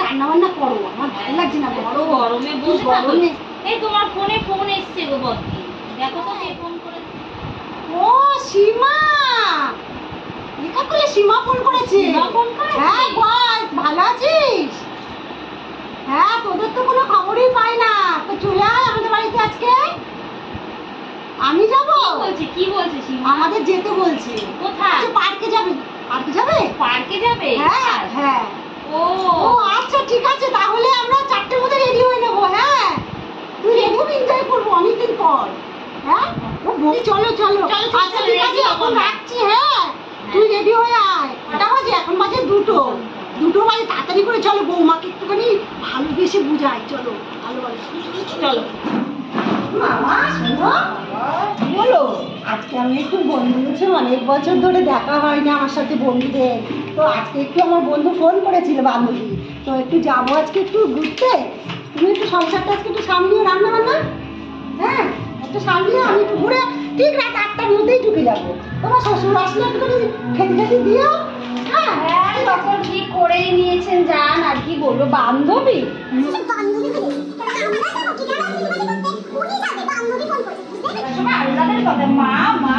রান্না বান্না করো, আমার ভালো লাগছে না। বড় গরমে গরমে এই তোমার ফোনে ফোন এসছে গো বদ্দি, দেখো তো কে ফোন করেছে। ও সীমা, লেখা করে সীমা ফোন করেছে। হ্যাঁ বল, ভালো আছিস? হ্যাঁ, তোদের তো কোনো খবরই পাই না। তো চলে আয় আমাদের বাড়িতে আজকে। আমি যাবো বলছি। কি বলছে সীমা? আমাদের যেতে বলছে। কোথায়? পার্কে যাবে। পার্কে যাবে? পার্কে যাবে? হ্যাঁ হ্যাঁ। ও আচ্ছা ঠিক আছে, তাহলে আমরা 4টের মধ্যে রেডি হয়ে নেবো। হ্যাঁ, তুই খুব এনজয় করবো অনেকদিন পর। হ্যাঁ চলো চলো। আচ্ছা ঠিক আছে, এখন রাখছি। হ্যাঁ তুই রেডি হয়ে আয়। কটা বাজে? এখন বাজে 2 বাজে। তাড়াতাড়ি করে চলো, বৌমাকে একটুখানি ভালোবেসে বুঝাই। চলো ভালোবাসি, চলো। মামা শোনো, বলো। আজকে আমি একটু বন্ধুদের সঙ্গে অনেক বছর ধরে দেখা হয় না আমার সাথে বন্ধুদের, তো আজকে একটু আমার বন্ধু ফোন করেছিল, বান্ধবী। তো একটু যাবো আজকে একটু ঘুরতে। তুমি একটু সংসারটা আজকে একটু সামলিয়ে, রান্না বান্না হ্যাঁ একটু সামলিয়ে আমি একটু ঘুরে ঠিক রাত 8টার মধ্যেই ঢুকে যাবো। তোমার শ্বশুর আসলে একটুখানি খেতে খেতে দিও। হ্যাঁ হ্যাঁ, তখন কি করেই নিয়েছেন জান, আর কি বলবো, বান্ধবী আল্লাদের কথা। মা মা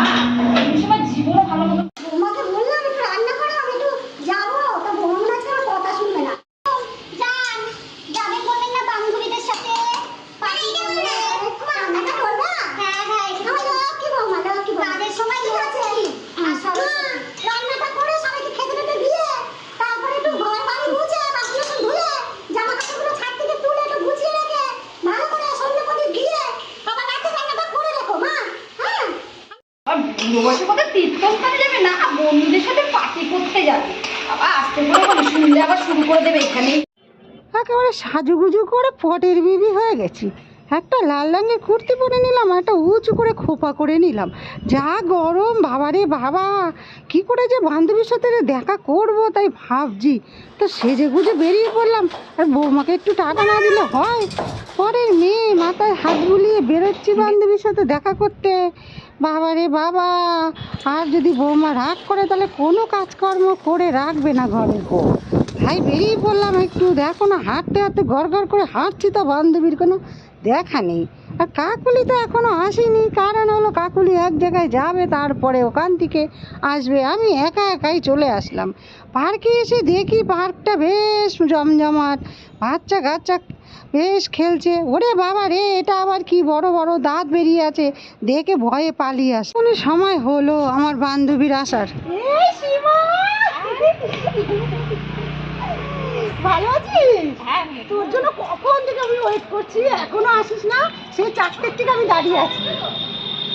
এই সময় জীবনে ভালো মতো বৌমাকে বললাম একটু রান্না করো, আমি একটু যাবো। তা বৌমা মনে হচ্ছে আমার কথা শুনবে না। জান যাবে বললেন না বান্ধবীদের সাথে পার্টিতে? রান্নাটা করবা? হ্যাঁ হ্যাঁ, লক্ষ্মী বৌমা, লক্ষ্মী বৌমা। কাজের সময় ঠিক আছে, রান্নাটা করে সবাইকে খেতে খেতে দিয়ে তারপরে একটু ঘর বাড়ি মুছে বাসন ধুয়ে জামা কাপড়গুলো ছাদ থেকে তুলে একটু গুছিয়ে রেখে ভালো করে সন্ধ্যে প্রদীপ দিয়ে আবার রাতে রান্নাটা করে রেখো মা। হ্যাঁ, আর বুড়ো বয়সে কোথাও তীর্থস্থানে যাবে না, বন্ধুদের সাথে পার্টি করতে যাবে। আবার আসতে করে শুনলে আবার শুরু করে দেবে এখানে। একেবারে সাজুগুজু করে পটের বিবি হয়ে গেছি। একটা লাল রঙের কুর্তি পরে নিলাম, একটা উঁচু করে খোপা করে নিলাম। যা গরম বাবারে বাবা, কি করে যে বান্ধবীর সাথে দেখা করব তাই ভাবছি। তো সেজে গুজে বেরিয়ে পড়লাম, আর বৌমাকে একটু টাকা না দিলে হয়? পরের মেয়ে মাথায় হাত বুলিয়ে বেরোচ্ছি বান্ধবীর সাথে দেখা করতে। বাবারে বাবা, আর যদি বৌমা রাগ করে তাহলে কোনো কাজকর্ম করে রাখবে না ঘরের বউ। তাই বেরিয়ে পড়লাম একটু। দেখো না, হাঁটতে হাঁটতে গড় গড় করে হাঁটছি, তো বান্ধবীর কোনো দেখা নেই। আর কাকুলি তো এখনও আসেনি, কারণ হলো কাকুলি এক জায়গায় যাবে, তারপরে ওখান থেকে আসবে। আমি একা একাই চলে আসলাম। পার্কে এসে দেখি পার্কটা বেশ জমজমাট, বাচ্চা কাচ্চা বেশ খেলছে। ওরে বাবা রে, এটা আবার কি বড় বড় দাঁত বেরিয়ে আছে, দেখে ভয়ে পালিয়ে আসে। কোনো সময় হলো আমার বান্ধবীর আসার। ভালো আছিস? হ্যাঁ, তোর জন্য কখন থেকে আমি ওয়েট করছি, এখনো আসিস না। সেই 4টের থেকে আমি দাঁড়িয়ে আছি।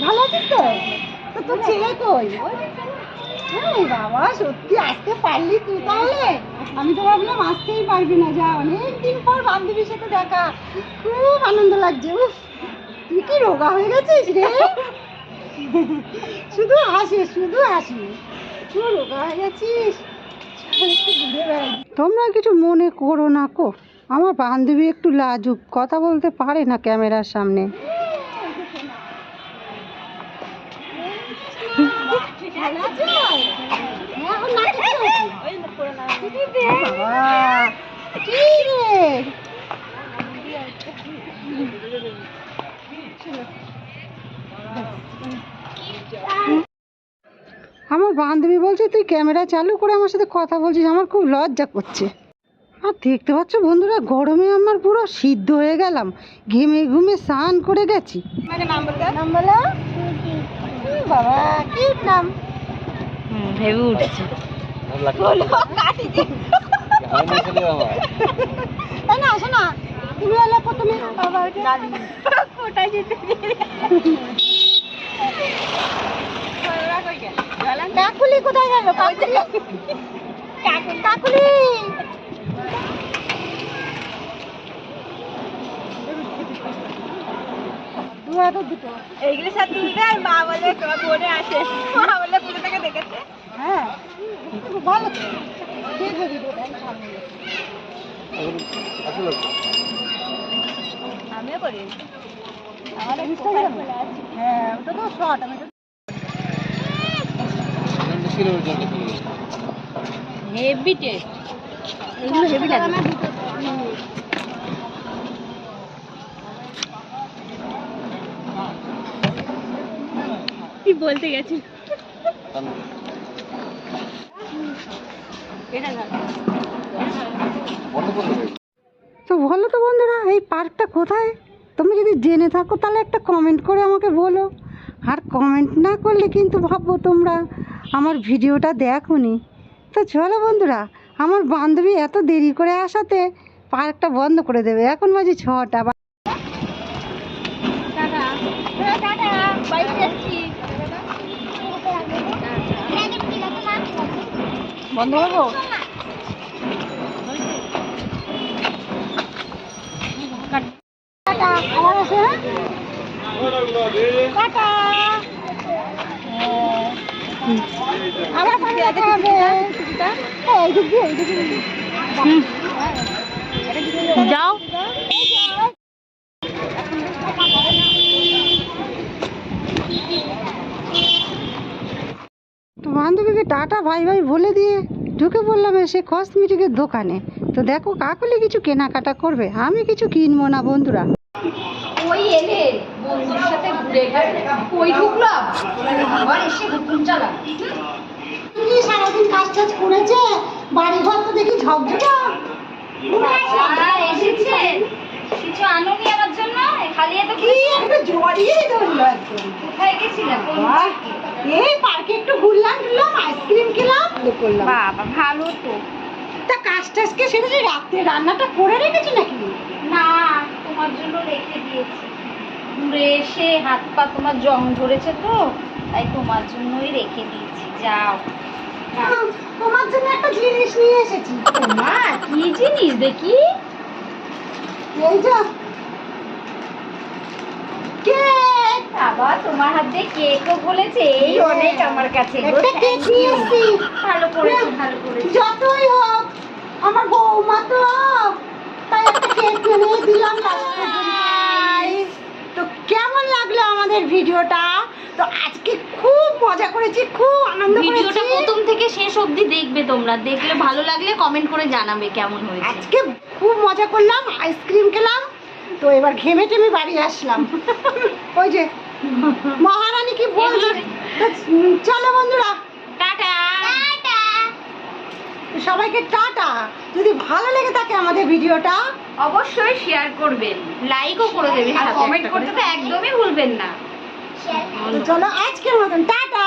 ভালো আছিস তো? তো তোর ছেলে কই? হ্যাঁ বাবা, সত্যি আসতে পারলি তুই তাহলে? আমি তো ভাবলাম আসতেই পারবি না। যা, অনেকদিন পর বান্ধবীর সাথে দেখা, খুব আনন্দ লাগছে। উফ, তুই কি রোগা হয়ে গেছিস রে? শুধু হাসিস শুধু হাসিস, তুই রোগা হয়ে গেছিস। তোমরা কিছু মনে করো না কো, আমার বান্ধবী একটু লাজুক, কথা বলতে পারে না ক্যামেরার সামনে। আমার বান্ধবী বলছে তুই ক্যামেরা চালু করে আমার সাথে কথা বলছিস, আমার খুব লজ্জা করছে। আর দেখতে পাচ্ছ বন্ধুরা, গরমে আমার পুরো সিদ্ধ হয়ে গেলাম, ঘেমে ঘুমে স্নান করে গেছি। নাম বলো বাবা, কি নাম? ভেবে উঠেছে। তাই না, আসো না, তুমি হলে প্রথমে কোথায় যেতে কাকুলি কোথায় গেল? কাকুলি কাকুলি দুটো এইগুলো সব তুলবে, আর মা বলে তোমার বোনে আসে, মা বলে পুজো থেকে দেখেছে। হ্যাঁ ভালো তো, দেখবে ভিডিওটা। আমিও করি, আমাদের ইনস্টাগ্রাম। হ্যাঁ, ওটা তো শর্ট। আমি হেভি টেস্ট, এগুলো হেভি লাগে। কি বলতে গেছি তো বলো তো বন্ধুরা, এই পার্কটা কোথায়? তুমি যদি জেনে থাকো তাহলে একটা কমেন্ট করে আমাকে বলো। আর কমেন্ট না করলে কিন্তু ভাববো তোমরা আমার ভিডিওটা দেখোনি। তো চলো বন্ধুরা, আমার বান্ধবী এত দেরি করে আসাতে পার্কটা বন্ধ করে দেবে। এখন বাজে 6টা। বন্ধ করবো? যাও। তো বান্ধবীকে টাটা ভাই ভাই বলে দিয়ে ঢুকে পড়লাম এসে কসমেটিকের দোকানে। তো দেখো কাকুলি কিছু কেনাকাটা করবে, আমি কিছু কিনবো না বন্ধুরা। ওই এলে বন্ধুর সাথে ঘুরে গেলে ওই ঢুকলাম, আবার এসে হুকুম চালা। সারাদিন কাজ টাজ করেছে, বাড়ি ঘর তো দেখি ঝকঝকা। এসেছে কিছু আনোনি আমার জন্য? খালি এত কি একটা জড়িয়ে ধরলো একদম। কোথায় গেছিলাম? এই পার্কে একটু ঘুরলাম আইসক্রিম খেলাম করলাম। বাবা ভালো তো। তা কাজ টাজকে সেটা রাত্রে রান্নাটা করে রেখেছি নাকি? না, তোমার জন্য রেখে দিয়েছি। ঘুরে এসে হাত পা তোমার জং ধরেছে তো, তাই তোমার জন্যই রেখে দিয়েছি। যাও। তোমার জন্য একটা জিনিস নিয়ে এসেছি। মা কি জিনিস দেখি? এই যে কেক। বাবা তোমার হাত দিয়ে কেকও বলেছে, এই অনেক আমার কাছে। একটা কেক নিয়ে এসেছি। ভালো করেছো, ভালো করেছো। যতই হোক আমার বৌমা তো, তাই একটা কেক কিনে দিলাম। তো কেমন লাগলো আমাদের ভিডিওটা? তো আজকে খুব মজা করেছি, খুব আনন্দ করেছি। ভিডিওটা প্রথম থেকে শেষ অবধি দেখবে তোমরা, দেখলে ভালো লাগলে কমেন্ট করে জানাবে কেমন হয়েছে। আজকে খুব মজা করলাম, আইসক্রিম খেলাম। তো এবার ঘেমে টেমে বাড়ি আসলাম। ওই যে মহারানী কি বলছে। চলো বন্ধুরা, টাটা। সবাইকে টাটা। যদি ভালো লেগে থাকে আমাদের ভিডিওটা অবশ্যই শেয়ার করবেন, লাইকও করে দেবেন, আর কমেন্ট করতে তো একদমই ভুলবেন না। চলো আজকের মতন টাটা।